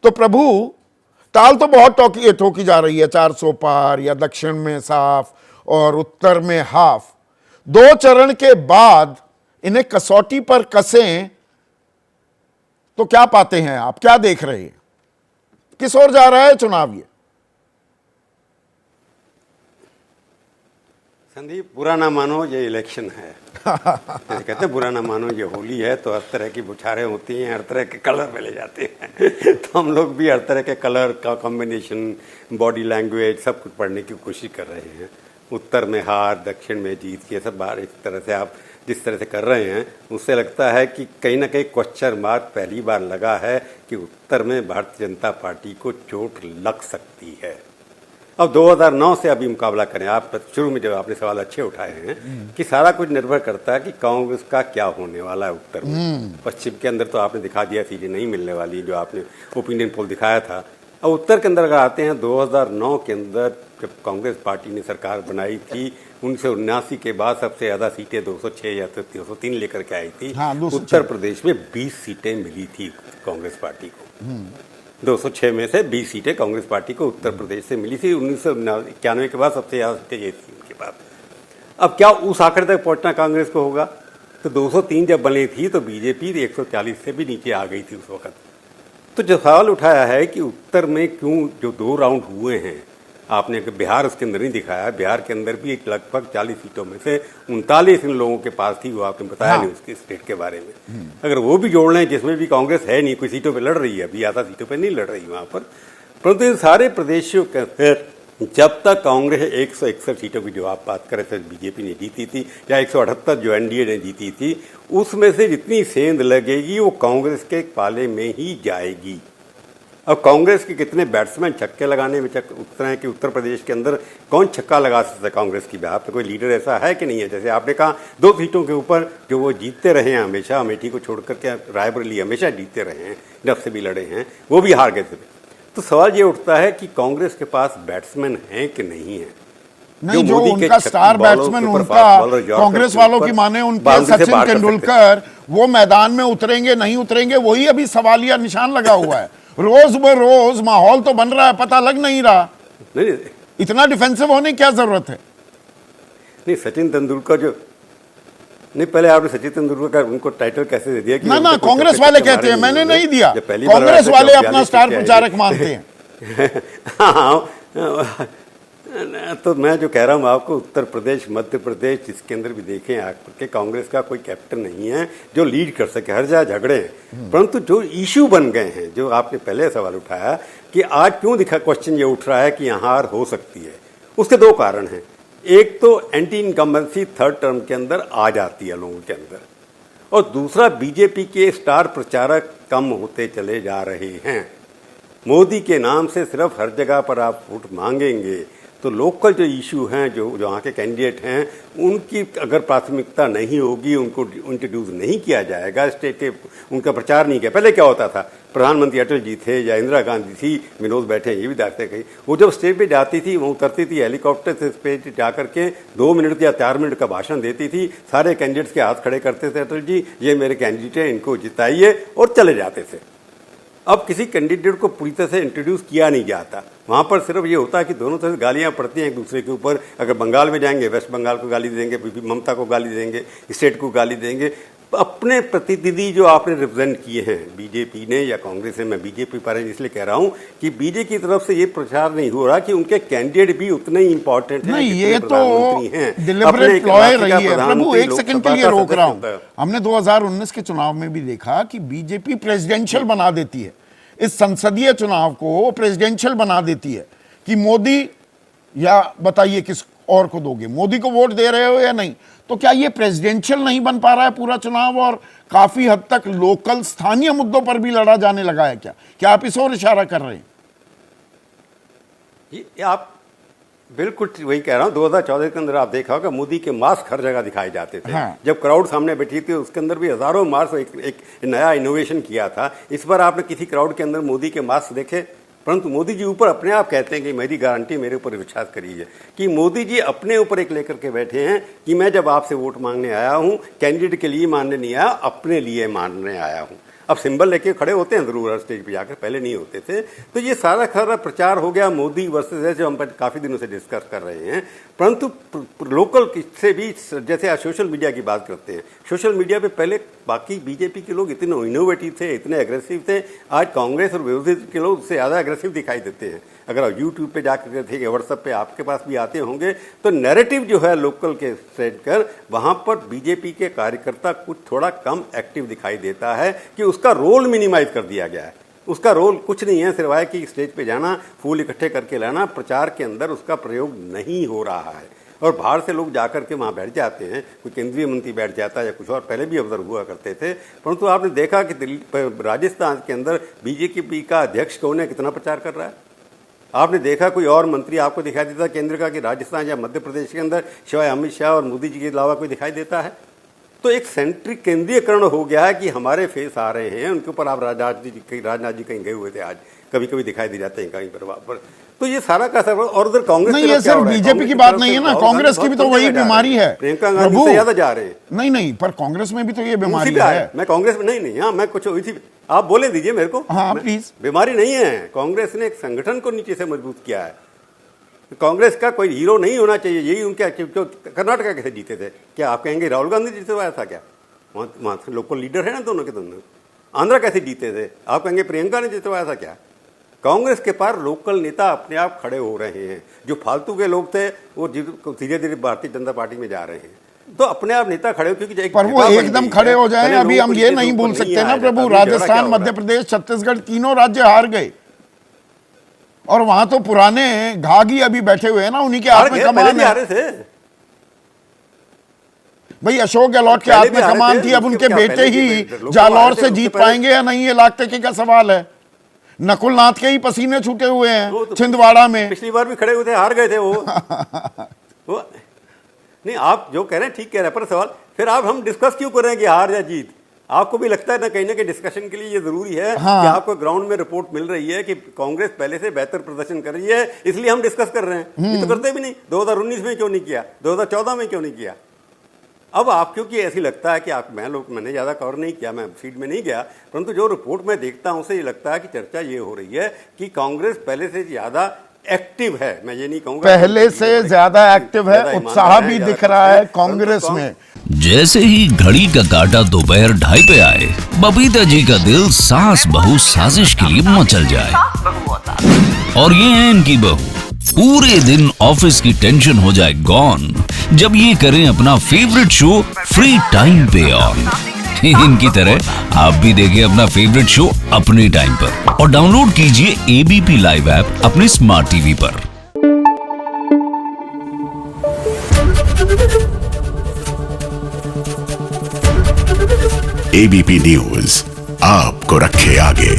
तो प्रभु ताल तो बहुत ठोकी जा रही है, 400 पार या दक्षिण में साफ और उत्तर में हाफ। 2 चरण के बाद इन्हें कसौटी पर कसें तो क्या पाते हैं आप, क्या देख रहे हैं, किस ओर जा रहा है चुनाव? ये संदीप, बुरा ना मानो ये इलेक्शन है। कहते हैं बुरा ना मानो ये होली है, तो हर तरह की बुछारें होती हैं, हर तरह के कलर मिले जाते हैं। तो हम लोग भी हर तरह के कलर का कॉम्बिनेशन, बॉडी लैंग्वेज सब कुछ पढ़ने की कोशिश कर रहे हैं। उत्तर में हार, दक्षिण में जीत, ये सब बार इस तरह से आप जिस तरह से कर रहे हैं, उससे लगता है कि कहीं ना कहीं क्वेश्चन मार्क पहली बार लगा है कि उत्तर में भारतीय जनता पार्टी को चोट लग सकती है। अब 2009 से अभी मुकाबला करें, आप शुरू में जो आपने सवाल अच्छे उठाए हैं कि सारा कुछ निर्भर करता है कि कांग्रेस का क्या होने वाला है उत्तर में। पश्चिम के अंदर तो आपने दिखा दिया सीटें नहीं मिलने वाली, जो आपने ओपिनियन पोल दिखाया था। अब उत्तर के अंदर अगर आते हैं, 2009 के अंदर जब कांग्रेस पार्टी ने सरकार बनाई थी, 1979 के बाद सबसे ज्यादा सीटें 206 या 203 लेकर के आई थी। हाँ, उत्तर प्रदेश में 20 सीटें मिली थी कांग्रेस पार्टी को। 206 में से 20 सीटें कांग्रेस पार्टी को उत्तर प्रदेश से मिली थी। 1991 के बाद सबसे ज्यादा सीटें ये थी उनके पास। अब क्या उस आंकड़े तक पहुंचना कांग्रेस को होगा? तो 203 जब बनी थी तो बीजेपी 140 से भी नीचे आ गई थी उस वक्त। तो जो सवाल उठाया है कि उत्तर में क्यों जो 2 राउंड हुए हैं, आपने बिहार उसके अंदर नहीं दिखाया, बिहार के अंदर भी लगभग 40 सीटों में से 39 इन लोगों के पास थी, वो आपने बताया नहीं उसके स्टेट के बारे में। अगर वो भी जोड़ लें जिसमें भी कांग्रेस है नहीं, कोई सीटों पे लड़ रही है, अभी ज़्यादा सीटों पे नहीं लड़ रही वहाँ पर, परंतु इन सारे प्रदेशों के अंदर जब तक कांग्रेस 161 सीटों की जो आप बात करें थे बीजेपी ने जीती थी, या 178 जो एनडीए ने जीती थी, उसमें से जितनी सेंध लगेगी वो कांग्रेस के पाले में ही जाएगी। अब कांग्रेस के कितने बैट्समैन छक्के लगाने में उतरे हैं कि उत्तर प्रदेश के अंदर कौन छक्का लगा सकता है कांग्रेस की बेहाफ पे? कोई लीडर ऐसा है कि नहीं है? जैसे आपने कहा 2 सीटों के ऊपर जो वो जीतते रहे हैं हमेशा, अमेठी को छोड़ करके रायबरेली हमेशा जीतते रहे हैं, जब से भी लड़े हैं वो भी हार गए थे। तो सवाल ये उठता है कि कांग्रेस के पास बैट्समैन हैं कि नहीं है? नहीं, जो उनका स्टार बैट्समैन, उनका कांग्रेस वालों की माने उनके सचिन तेंदुलकर, वो मैदान में उतरेंगे नहीं उतरेंगे, वही अभी सवालिया निशान लगा हुआ है। रोज बरोज माहौल तो बन रहा है, पता लग नहीं रहा। नहीं, इतना डिफेंसिव होने की क्या जरूरत है? नहीं, सचिन तेंदुलकर जो नहीं, पहले आपने सचिन तेंदुलकर उनको टाइटल कैसे दे दिया कि ना कांग्रेस वाले कहते हैं, मैंने नहीं दिया, कांग्रेस वाले अपना स्टार प्रचारक मानते हैं। हाँ, तो मैं जो कह रहा हूँ आपको, उत्तर प्रदेश, मध्य प्रदेश, जिसके अंदर भी देखें आपके कांग्रेस का कोई कैप्टन नहीं है जो लीड कर सके। हर जगह झगड़े हैं, परंतु जो इशू बन गए हैं, जो आपने पहले सवाल उठाया कि आज क्यों क्वेश्चन ये उठ रहा है कि यहाँ हार हो सकती है, उसके 2 कारण हैं। एक तो एंटी इनकम्बेंसी 3rd टर्म के अंदर आ जाती है लोगों के अंदर, और दूसरा बीजेपी के स्टार प्रचारक कम होते चले जा रहे हैं। मोदी के नाम से सिर्फ हर जगह पर आप वोट मांगेंगे तो लोकल जो इशू हैं, जो वहाँ के कैंडिडेट हैं, उनकी अगर प्राथमिकता नहीं होगी, उनको इंट्रोड्यूस नहीं किया जाएगा, स्टेट के उनका प्रचार नहीं किया। पहले क्या होता था, प्रधानमंत्री अटल जी थे या इंदिरा गांधी थी, विनोद बैठे ये भी देखते कहीं, वो जब स्टेज पे जाती थी, वो उतरती थी हेलीकॉप्टर से पे जा करके 2 मिनट या 4 मिनट का भाषण देती थी, सारे कैंडिडेट्स के हाथ खड़े करते थे, अटल जी ये मेरे कैंडिडेट हैं, इनको जिताइए, और चले जाते थे। अब किसी कैंडिडेट को पूरी तरह से इंट्रोड्यूस किया नहीं जाता। वहाँ पर सिर्फ ये होता है कि दोनों तरफ गालियाँ पड़ती हैं एक दूसरे के ऊपर। अगर बंगाल में जाएंगे, वेस्ट बंगाल को गाली देंगे, ममता को गाली देंगे, स्टेट को गाली देंगे। अपने प्रतिनिधि जो आपने रिप्रेजेंट किए हैं बीजेपी ने या कांग्रेस ने, मैं बीजेपी पर इसलिए कह रहा हूं कि बीजेपपी की तरफ से ये प्रचार नहीं हो रहा कि उनके कैंडिडेट भी उतने ही इंपॉर्टेंट हैं। नहीं, ये तो डिलिबरेट प्लॉय रही है। प्रभु, एक सेकंड के लिए रोक रहा हूं। हमने 2019 के चुनाव में भी देखा कि बीजेपी प्रेसिडेंशियल बना देती है, इस संसदीय चुनाव को प्रेसिडेंशियल बना देती है कि मोदी, या बताइए किस और को दोगे, मोदी को वोट दे रहे हो या नहीं। तो क्या ये प्रेसिडेंशियल नहीं बन पा रहा है पूरा चुनाव, और काफी हद तक लोकल स्थानीय मुद्दों पर भी लड़ा जाने लगा है? क्या आप इस ओर इशारा कर रहे हैं? ये आप बिल्कुल वही कह रहा हूं। 2014 के अंदर आप देखा होगा मोदी के मास्क हर जगह दिखाए जाते थे। हाँ। जब क्राउड सामने बैठी थी उसके अंदर भी हजारों मास्क, एक नया इनोवेशन किया था। इस बार आपने किसी क्राउड के अंदर मोदी के मास्क देखे? परंतु मोदी जी ऊपर अपने आप कहते हैं कि मेरी गारंटी, मेरे ऊपर विश्वास करिए, कि मोदी जी अपने ऊपर एक लेकर के बैठे हैं कि मैं जब आपसे वोट मांगने आया हूं, कैंडिडेट के लिए मानने नहीं आया, अपने लिए मानने आया हूं। अब सिंबल लेके खड़े होते हैं जरूर हर स्टेज पे जाकर, पहले नहीं होते थे। तो ये सारा खरा प्रचार हो गया मोदी वर्सेस है, जो हम काफी दिनों से डिस्कस कर रहे हैं। परंतु लोकल से भी, जैसे आज सोशल मीडिया की बात करते हैं, सोशल मीडिया पे पहले बाकी बीजेपी के लोग इतने इनोवेटिव थे, इतने एग्रेसिव थे, आज कांग्रेस और विरोधी के लोग उससे ज्यादा एग्रेसिव दिखाई देते हैं। अगर आप यूट्यूब पे जाकर देखेंगे, व्हाट्सएप पे आपके पास भी आते होंगे, तो नैरेटिव जो है लोकल के सेट कर, वहां पर बीजेपी के कार्यकर्ता कुछ थोड़ा कम एक्टिव दिखाई देता है कि उसका रोल मिनिमाइज कर दिया गया है। उसका रोल कुछ नहीं है सिवाय कि स्टेज पे जाना, फूल इकट्ठे करके लाना, प्रचार के अंदर उसका प्रयोग नहीं हो रहा है। और बाहर से लोग जाकर के वहाँ बैठ जाते हैं, कोई केंद्रीय मंत्री बैठ जाता है या कुछ और, पहले भी ऑब्जर्व हुआ करते थे। परंतु आपने देखा कि राजस्थान के अंदर बीजेपी का अध्यक्ष कौन है, कितना प्रचार कर रहा है। आपने देखा कोई और मंत्री आपको दिखाई देता केंद्र का कि राजस्थान या मध्य प्रदेश के अंदर सिवाय अमित शाह और मोदी जी के अलावा कोई दिखाई देता है। तो एक सेंट्रिक केंद्रीयकरण हो गया है कि हमारे फेस आ रहे हैं, उनके ऊपर आप राजनाथ जी कहीं गए हुए थे, आज कभी कभी दिखाई दे जाते हैं कहीं पर। तो ये सारा का सब, और उधर कांग्रेस नहीं, ये सिर्फ बीजेपी की बात नहीं है ना, कांग्रेस की भी तो वही बीमारी है। प्रियंका गांधी से ज्यादा जा रहे हैं। नहीं, पर कांग्रेस में भी तो ये बीमारी है। मैं कांग्रेस में नहीं, हाँ मैं कुछ इसी, आप बोले दीजिए मेरे को। हाँ प्लीज। बीमारी नहीं है, कांग्रेस ने एक संगठन को नीचे से मजबूत किया है। कांग्रेस का कोई हीरो नहीं होना चाहिए, यही उनके। कर्नाटका कैसे जीते थे, क्या आप कहेंगे राहुल गांधी जितवाया था क्या? वहां से लोकल लीडर है ना दोनों के दोनों। आंध्रा कैसे जीते थे, आप कहेंगे प्रियंका ने जितवाया था क्या? कांग्रेस के पास लोकल नेता अपने आप खड़े हो रहे हैं। जो फालतू के लोग थे वो धीरे धीरे भारतीय जनता पार्टी में जा रहे हैं। तो अपने आप नेता खड़े हो, क्योंकि पर वो एकदम खड़े हो जाए, अभी हम ये नहीं बोल सकते ना प्रभु, राजस्थान, मध्य प्रदेश, छत्तीसगढ़, तीनों राज्य हार गए और वहां तो पुराने घाघी अभी बैठे हुए हैं ना, उन्हीं के हाथ में कमान है। भाई अशोक गहलोत के हाथ में कमान थी, अब उनके बेटे ही जालौर से जीत पाएंगे या नहीं, ये लाख टके का सवाल है। नकुल नाथ के ही पसीने छूटे हुए हैं छिंदवाड़ा में। पिछली बार भी खड़े हुए थे, हार गए थे वो। नहीं, आप जो कह रहे हैं ठीक कह रहे हैं, पर सवाल फिर आप हम डिस्कस क्यों कर रहे हैं कि हार या जीत? आपको भी लगता है ना कहीं ना कहीं डिस्कशन के लिए ये जरूरी है कि आपको ग्राउंड में रिपोर्ट मिल रही है कि कांग्रेस पहले से बेहतर प्रदर्शन कर रही है, इसलिए हम डिस्कस कर रहे हैं। ये तो करते भी नहीं। 2019 में क्यों नहीं किया, 2014 में क्यों नहीं किया? अब आप, क्योंकि ऐसी लगता है कि आप, मैंने ज़्यादा कवर नहीं किया, मैं फील्ड में नहीं गया, परंतु जो रिपोर्ट में देखता हूं उसे ये लगता है कि चर्चा ये हो रही है कि कांग्रेस पहले से ज़्यादा एक्टिव है। मैं ये नहीं कहूंगा पहले से ज्यादा एक्टिव है, उत्साह भी दिख रहा है कांग्रेस में। जैसे ही घड़ी का काटा दोपहर 2:30 पे आए, बबीता जी का दिल सास बहू साजिश के लिए मचल जाए। और ये है इनकी बहू, पूरे दिन ऑफिस की टेंशन हो जाए गॉन जब ये करें अपना फेवरेट शो फ्री टाइम पे ऑन। इनकी तरह आप भी देखिए अपना फेवरेट शो अपने टाइम पर और डाउनलोड कीजिए एबीपी लाइव ऐप अपने स्मार्ट टीवी पर। एबीपी न्यूज आपको रखे आगे।